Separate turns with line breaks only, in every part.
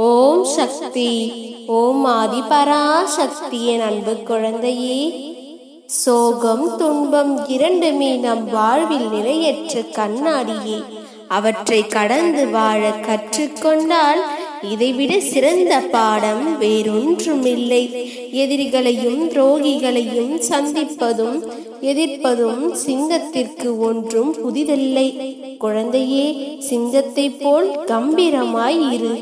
ஓம் சக்தி. ஓம் ஆதிபராசக்தி. என் அன்பு குழந்தையே, சோகம் துன்பம் இரண்டுமே நம் வாழ்வில் நிலையற்ற கண்ணாடியே. அவற்றை கடந்து வாழ கற்றுக்கொண்டால் இதைவிட சிறந்த பாடம் வேறொன்றுமில்லை. எதிரிகளையும் துரோகிகளையும் சந்திப்பதும் எதிர்ப்பதும் சிங்கத்திற்கு ஒன்றும் புதிதில்லை. குழந்தையே, சிங்கத்தை போல் கம்பீரமாய் இரு.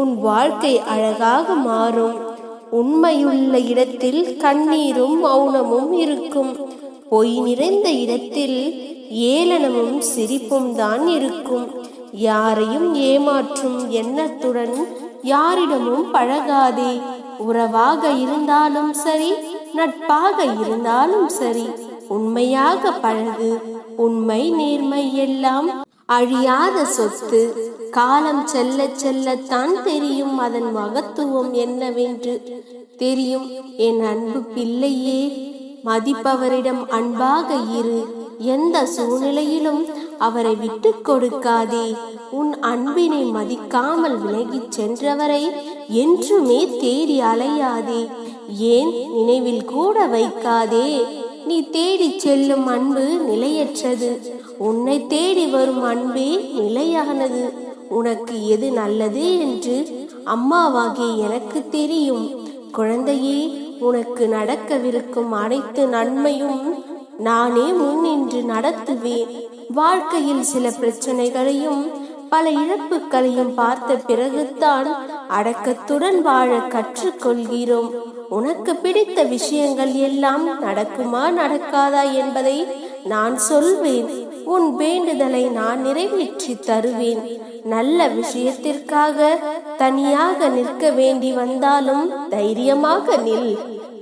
உன் வாழ்க்கை அழகாக மாறும். உண்மையுள்ள இடத்தில் கண்ணீரும் மௌனமும் இருக்கும். பொய் நிறைந்த இடத்தில் ஏளனமும் சிரிப்பும் தான் இருக்கும். யாரையும் ஏமாற்றும் எண்ணத்துடன் யாரிடமும் பழகாதே. உறவாக இருந்தாலும் சரி, நட்பாக இருந்தாலும் சரி, உண்மையாக பழகு. உண்மை நேர்மை எல்லாம் அழியாத சொத்து. காலம் செல்ல செல்லத்தான் தெரியும் அதன் மகத்துவம் என்னவென்று தெரியும். என் அன்பு பிள்ளையே, மதிப்பவரிடம் அன்பாக இரு. எந்த சூழ்நிலையிலும் அவரை விட்டு கொடுக்காதே. உன் அன்பினை மதிக்காமல் விலகிச் சென்றவரை என்றுமே தேடி அலையாதே. ஏன் நினைவில் கூட வைக்காதே. நீ தேடிச் செல்லும் அன்பு நிலையற்றது. உன்னை தேடி வரும் அன்பே நிலையானது. உனக்கு எது நல்லது என்று அம்மாவாகிய எனக்கு தெரியும். குழந்தையே, உனக்கு நடக்கவிருக்கும் அனைத்து நன்மையும் நானே முன்னின்று நடத்துவேன். வாழ்க்கையில் சில பிரச்சனைகளையும் பல இழப்புகளையும் பார்த்த பிறகுதான் அடக்கத்துடன் வாழ கற்றுக்கொள்கிறோம். உனக்கு பிடித்த விஷயங்கள் எல்லாம் நடக்குமா நடக்காதா என்பதை நான் சொல்வேன். உன் வேண்டுதலை நான் நிறைவேற்றி தருவேன். நல்ல விஷயத்திற்காக தனியாக நிற்க வேண்டி வந்தாலும் தைரியமாக நில்.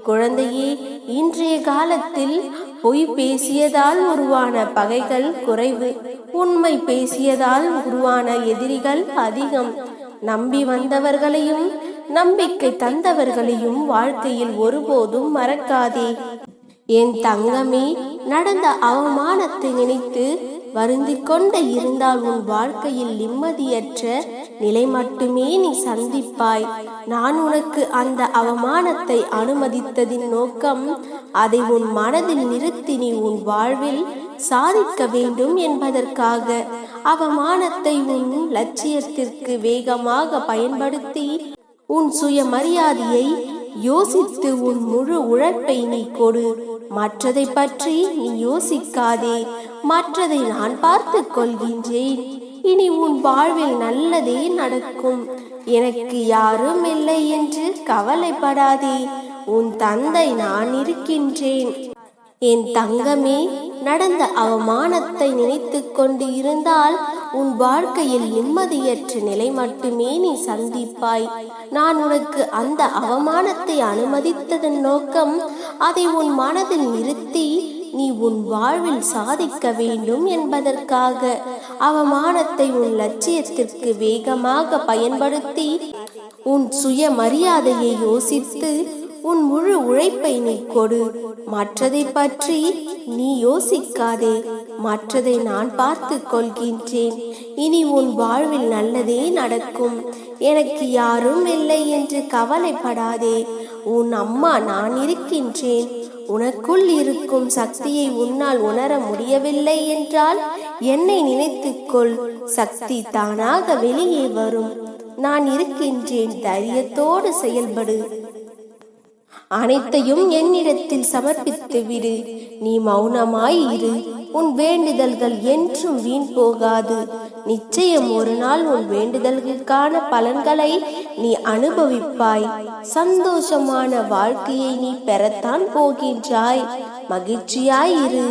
குழந்தையே, இன்றைய காலத்தில் பொய் பேசியதால் உருவான பகைகள் குறைவு. உண்மை பேசியதால் உருவான எதிரிகள் அதிகம். நம்பி வந்தவர்களையும் நம்பிக்கை தந்தவர்களையும் வாழ்க்கையில் ஒருபோதும் மறக்காதே. என் தங்கமே, நடந்த அவமானத்தை நினைத்து வருந்திக் கொண்டு இருந்தால் உன் வாழ்க்கையில் நிம்மதியற்ற நிலை மட்டுமே நீ சந்திப்பாய். நான் உனக்கு அந்த அவமானத்தை அனுமதித்ததின் நோக்கம் அதை உன் மனதில் நிறுத்தி நீ உன் வாழ்வில் சாதிக்க வேண்டும் என்பதற்காக. அவமானத்தை உன் லட்சியத்திற்கு வேகமாக பயன்படுத்தி உன் சுயமரியாதையை யோசித்து உன் முழு உழைப்பை நீ கொடு. மற்றதை பற்றி நீ யோசிக்காதே. மற்றதை நான் பார்த்து கொள்கின்றேன். இனி உன் வாழ்வில் நல்லதே நடக்கும். எனக்கு யாரும் இல்லை என்று கவலைப்படாதே. உன் தந்தை நான் இருக்கின்றேன். என் தங்கமே, நடந்த அவமானத்தை நினைத்து கொண்டு இருந்தால் உன் வாழ்க்கையில் நிம்மதியற்ற நிலை மட்டுமே நீ சந்திப்பாய். நான் உனக்கு அந்த அவமானத்தை அனுமதித்ததன் நோக்கம் அதை உன் மனதில் நிறுத்தி நீ உன் வாழ்வில் சாதிக்க வேண்டும் என்பதற்காக. அவமானத்தை உன் லட்சியத்திற்கு வேகமாக பயன்படுத்தி உன் சுயமரியாதையை யோசித்து உன் முழு உழைப்பை நீ கொடு. மற்றதை பற்றி நீ யோசிக்காதே. மற்றதை நான் பார்த்து கொள்கின்றேன். இனி உன் வாழ்வில் நல்லதே நடக்கும். எனக்கு யாரும் இல்லை என்று கவலைப்படாதே. உன் அம்மா நான் இருக்கின்றேன். உனக்குள் இருக்கும் சக்தியை உன்னால் உணர முடியவில்லை என்றால் என்னை நினைத்துக்கொள். சக்தி தானாக வெளியே வரும். நான் இருக்கின்றேன். தைரியத்தோடு செயல்படு. அனைத்தையும் என்னிடத்தில் சமர்ப்பித்து விடு. நீ மௌனமாய் இரு. உன் வேண்டுதல்கள் என்றும் வீண் போகாது. நிச்சயம் ஒரு நாள் உன் வேண்டுதல்களுக்கான பலன்களை நீ அனுபவிப்பாய். சந்தோஷமான வாழ்க்கையை நீ பெறத்தான் போகின்றாய். மகிழ்ச்சியாய் இரு.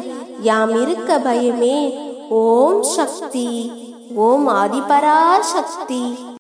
யாம் இருக்க பயமே. ஓம் சக்தி. ஓம் ஆதிபராசக்தி.